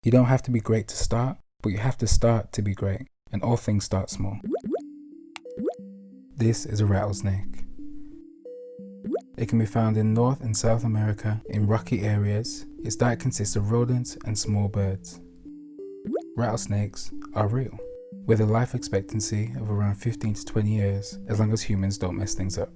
You don't have to be great to start, but you have to start to be great, and all things start small. This is a rattlesnake. It can be found in North and South America in rocky areas. Its diet consists of rodents and small birds. Rattlesnakes are real, with a life expectancy of around 15 to 20 years, as long as humans don't mess things up.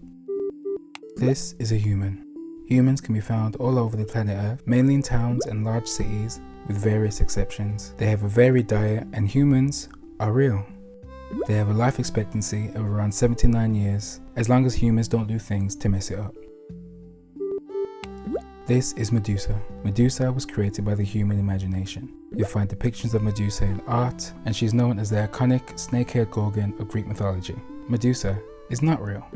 This is a human. Humans can be found all over the planet Earth, mainly in towns and large cities, with various exceptions. They have a varied diet, and humans are real. They have a life expectancy of around 79 years, as long as humans don't do things to mess it up. This is Medusa. Medusa was created by the human imagination. You'll find depictions of Medusa in art, and she's known as the iconic snake-haired gorgon of Greek mythology. Medusa is not real.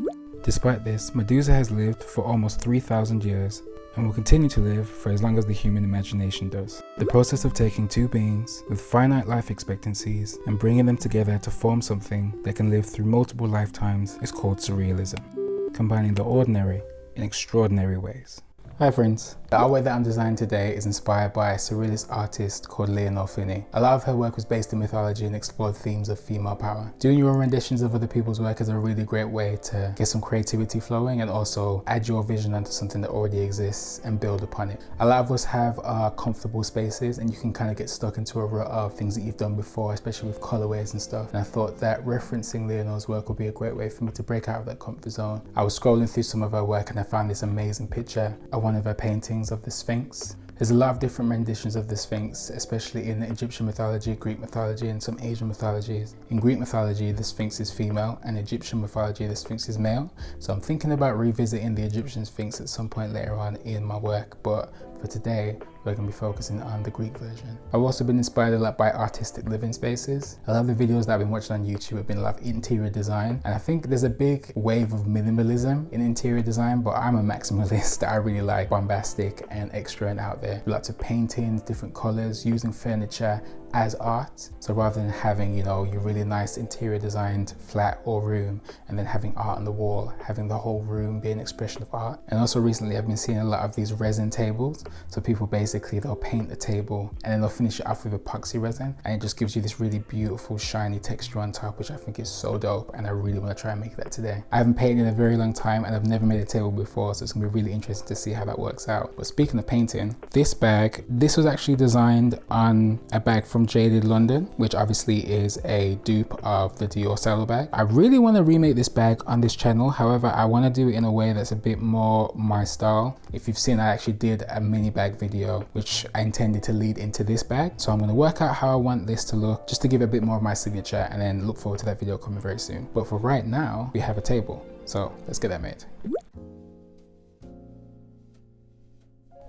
Despite this, Medusa has lived for almost 3,000 years and will continue to live for as long as the human imagination does. The process of taking two beings with finite life expectancies and bringing them together to form something that can live through multiple lifetimes is called surrealism, combining the ordinary in extraordinary ways. Hi friends, the artwork that I'm designing today is inspired by a surrealist artist called Leonor Fini. A lot of her work was based in mythology and explored themes of female power. Doing your own renditions of other people's work is a really great way to get some creativity flowing and also add your vision onto something that already exists and build upon it. A lot of us have comfortable spaces and you can kind of get stuck into a rut of things that you've done before, especially with colorways and stuff. And I thought that referencing Leonor's work would be a great way for me to break out of that comfort zone. I was scrolling through some of her work and I found this amazing picture of one of her paintings of the Sphinx. There's a lot of different renditions of the Sphinx, especially in Egyptian mythology, Greek mythology, and some Asian mythologies. In Greek mythology, the Sphinx is female, and Egyptian mythology, the Sphinx is male. So I'm thinking about revisiting the Egyptian Sphinx at some point later on in my work, but for today, we're going to be focusing on the Greek version. I've also been inspired a lot by artistic living spaces. A lot of the videos that I've been watching on YouTube have been a lot of interior design, and I think there's a big wave of minimalism in interior design, but I'm a maximalist. I really like bombastic and extra and out there. Lots of paintings, different colors, using furniture as art. So rather than having, you know, your really nice interior designed flat or room and then having art on the wall, having the whole room be an expression of art. And also recently I've been seeing a lot of these resin tables. So people basically, they'll paint the table and then they'll finish it off with epoxy resin, and it just gives you this really beautiful shiny texture on top, which I think is so dope, and I really want to try and make that today. I haven't painted in a very long time and I've never made a table before, so it's gonna be really interesting to see how that works out. But speaking of painting, this bag, this was actually designed on a bag from Jaded London, which obviously is a dupe of the Dior Saddle bag. I really want to remake this bag on this channel, however I want to do it in a way that's a bit more my style. If you've seen, I actually did a mini bag video which I intended to lead into this bag, so I'm going to work out how I want this to look just to give it a bit more of my signature, and then look forward to that video coming very soon. But for right now, we have a table, so let's get that made.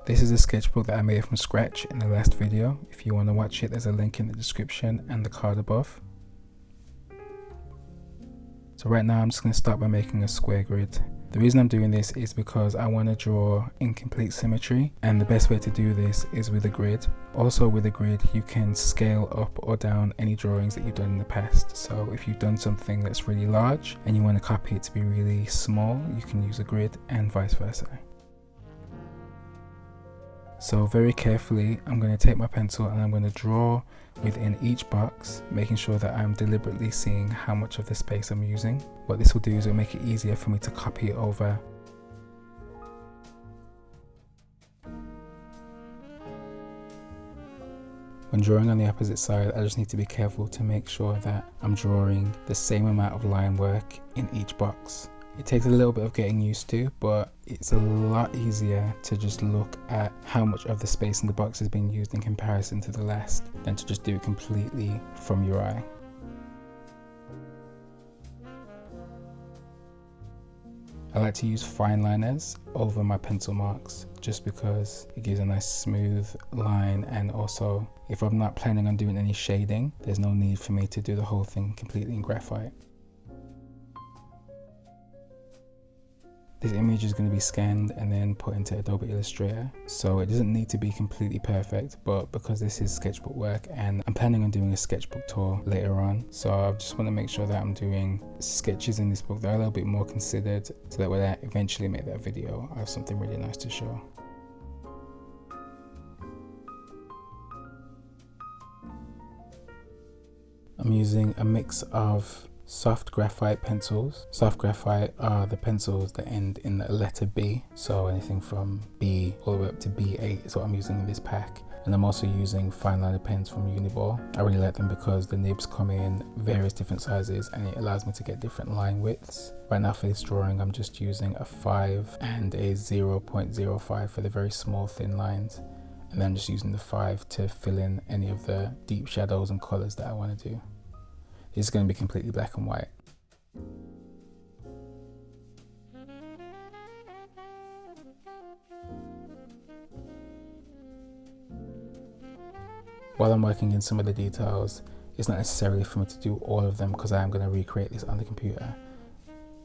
This is a sketchbook that I made from scratch in the last video. If you want to watch it, there's a link in the description and the card above. So right now I'm just going to start by making a square grid. The reason I'm doing this is because I want to draw incomplete symmetry, and the best way to do this is with a grid. Also with a grid you can scale up or down any drawings that you've done in the past. So if you've done something that's really large and you want to copy it to be really small, you can use a grid, and vice versa. So very carefully, I'm going to take my pencil and I'm going to draw within each box, making sure that I'm deliberately seeing how much of the space I'm using. What this will do is it'll make it easier for me to copy it over. When drawing on the opposite side, I just need to be careful to make sure that I'm drawing the same amount of line work in each box. It takes a little bit of getting used to, but it's a lot easier to just look at how much of the space in the box has been used in comparison to the last than to just do it completely from your eye. I like to use fine liners over my pencil marks just because it gives a nice smooth line, and also if I'm not planning on doing any shading, there's no need for me to do the whole thing completely in graphite. This image is going to be scanned and then put into Adobe Illustrator, so it doesn't need to be completely perfect, but because this is sketchbook work and I'm planning on doing a sketchbook tour later on, so I just want to make sure that I'm doing sketches in this book that are a little bit more considered, so that when I eventually make that video, I have something really nice to show. I'm using a mix of soft graphite pencils. Soft graphite are the pencils that end in the letter B, so anything from B all the way up to B8 is what I'm using in this pack. And I'm also using fine liner pens from Uniball. I really like them because the nibs come in various different sizes and it allows me to get different line widths. Right now for this drawing I'm just using a 5 and a 0.05 for the very small thin lines, and then I'm just using the 5 to fill in any of the deep shadows and colours that I want to do. It's going to be completely black and white. While I'm working in some of the details, it's not necessarily for me to do all of them because I am going to recreate this on the computer.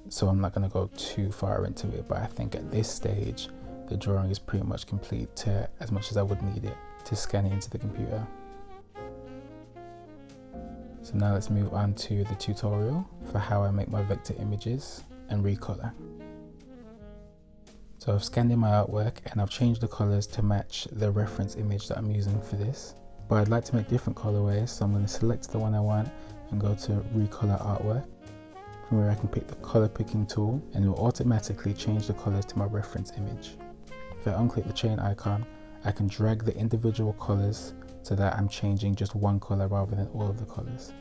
So I'm not going to go too far into it, but I think at this stage, the drawing is pretty much complete to as much as I would need it to scan it into the computer. So now let's move on to the tutorial for how I make my vector images and recolor. So I've scanned in my artwork and I've changed the colors to match the reference image that I'm using for this. But I'd like to make different colorways, so I'm going to select the one I want and go to recolor artwork. From where I can pick the color picking tool and it will automatically change the colors to my reference image. If I unclick the chain icon, I can drag the individual colors so that I'm changing just one color rather than all of the colors.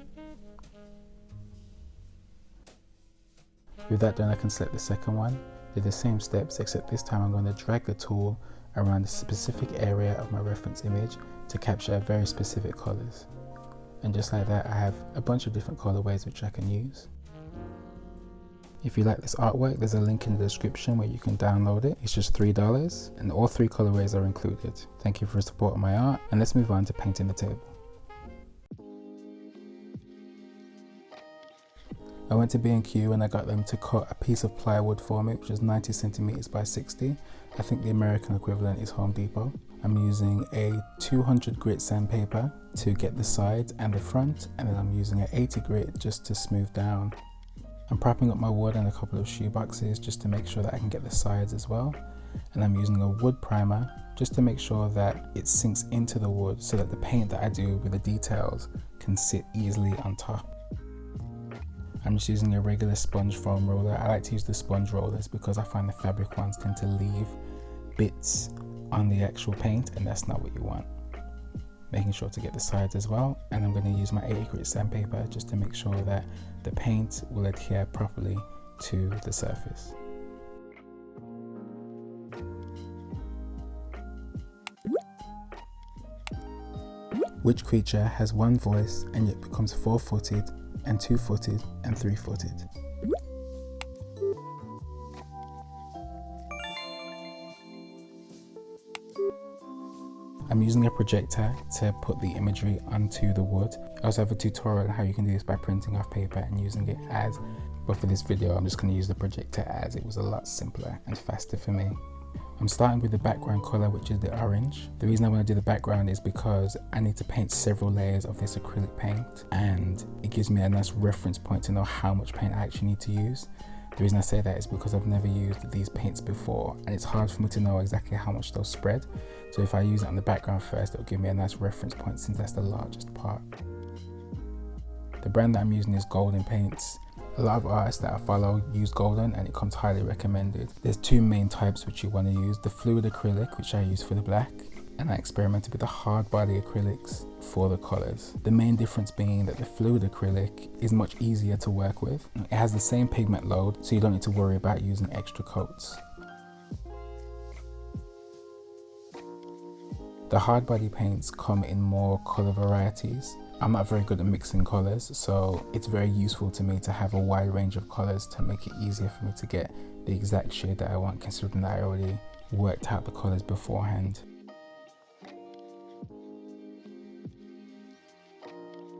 With that done, I can select the second one, do the same steps, except this time I'm going to drag the tool around a specific area of my reference image to capture very specific colors. And just like that, I have a bunch of different colorways which I can use. If you like this artwork, there's a link in the description where you can download it. It's just $3 and all 3 colorways are included. Thank you for supporting my art, and let's move on to painting the table. I went to B&Q and I got them to cut a piece of plywood for me, which is 90 centimeters by 60. I think the American equivalent is Home Depot. I'm using a 200 grit sandpaper to get the sides and the front, and then I'm using an 80 grit just to smooth down. I'm propping up my wood in a couple of shoe boxes just to make sure that I can get the sides as well. And I'm using a wood primer just to make sure that it sinks into the wood so that the paint that I do with the details can sit easily on top. I'm just using a regular sponge foam roller. I like to use the sponge rollers because I find the fabric ones tend to leave bits on the actual paint, and that's not what you want. Making sure to get the sides as well, and I'm going to use my 80 grit sandpaper just to make sure that the paint will adhere properly to the surface. Which creature has one voice and yet becomes 4-footed and 2-footed and 3-footed? I'm using a projector to put the imagery onto the wood. I also have a tutorial on how you can do this by printing off paper and using it as, but for this video I'm just going to use the projector as it was a lot simpler and faster for me. I'm starting with the background color, which is the orange. The reason I want to do the background is because I need to paint several layers of this acrylic paint, and it gives me a nice reference point to know how much paint I actually need to use. The reason I say that is because I've never used these paints before and it's hard for me to know exactly how much they'll spread. So if I use it on the background first, it'll give me a nice reference point since that's the largest part. The brand that I'm using is Golden Paints. A lot of artists that I follow use Golden and it comes highly recommended. There's 2 main types which you want to use: the fluid acrylic, which I use for the black, and I experimented with the hard body acrylics for the colors. The main difference being that the fluid acrylic is much easier to work with. It has the same pigment load, so you don't need to worry about using extra coats. The hard body paints come in more color varieties. I'm not very good at mixing colors, so it's very useful to me to have a wide range of colors to make it easier for me to get the exact shade that I want, considering that I already worked out the colors beforehand.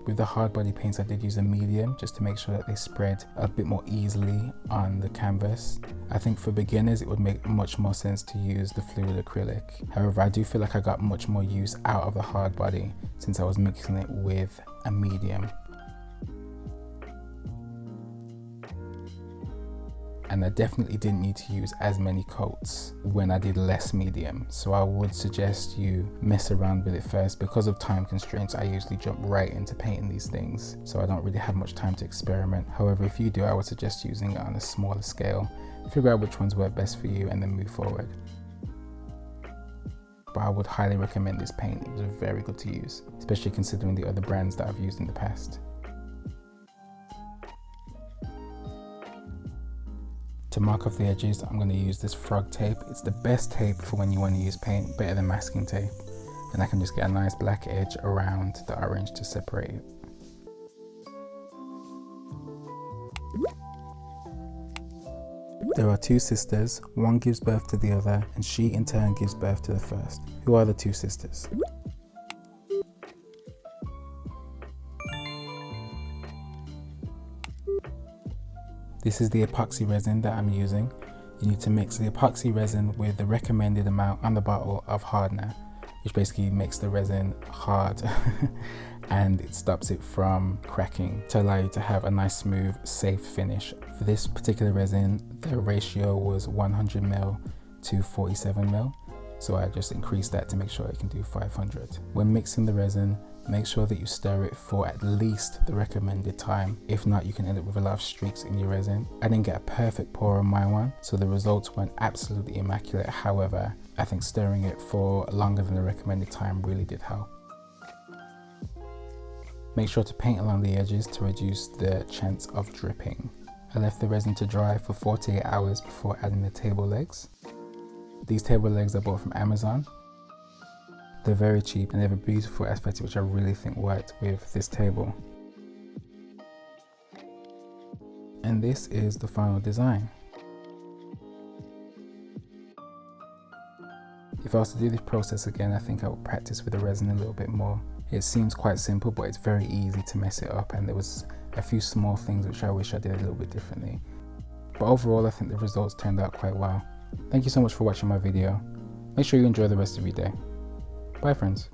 With the hard body paints, I did use a medium just to make sure that they spread a bit more easily on the canvas. I think for beginners it would make much more sense to use the fluid acrylic. However, I do feel like I got much more use out of the hard body since I was mixing it with a medium. and I definitely didn't need to use as many coats when I did less medium. So I would suggest you mess around with it first. Because of time constraints, I usually jump right into painting these things, so I don't really have much time to experiment. However, if you do, I would suggest using it on a smaller scale. Figure out which ones work best for you and then move forward. But I would highly recommend this paint. It was very good to use, especially considering the other brands that I've used in the past. To mark off the edges, I'm going to use this frog tape. It's the best tape for when you want to use paint, better than masking tape. And I can just get a nice black edge around the orange to separate it. There are two sisters, one gives birth to the other, and she in turn gives birth to the first. Who are the two sisters? This is the epoxy resin that I'm using. You need to mix the epoxy resin with the recommended amount on the bottle of hardener, which basically makes the resin hard and it stops it from cracking to allow you to have a nice, smooth, safe finish. For this particular resin, the ratio was 100 ml to 47 ml. So I just increased that to make sure I can do 500. When mixing the resin, make sure that you stir it for at least the recommended time. If not, you can end up with a lot of streaks in your resin. I didn't get a perfect pour on my one, so the results weren't absolutely immaculate. However, I think stirring it for longer than the recommended time really did help. Make sure to paint along the edges to reduce the chance of dripping. I left the resin to dry for 48 hours before adding the table legs. These table legs I bought from Amazon. They're very cheap and they have a beautiful aesthetic which I really think worked with this table. And this is the final design. If I was to do this process again, I think I would practice with the resin a little bit more. It seems quite simple, but it's very easy to mess it up, and there was a few small things which I wish I did a little bit differently. But overall, I think the results turned out quite well. Thank you so much for watching my video. Make sure you enjoy the rest of your day. Bye friends.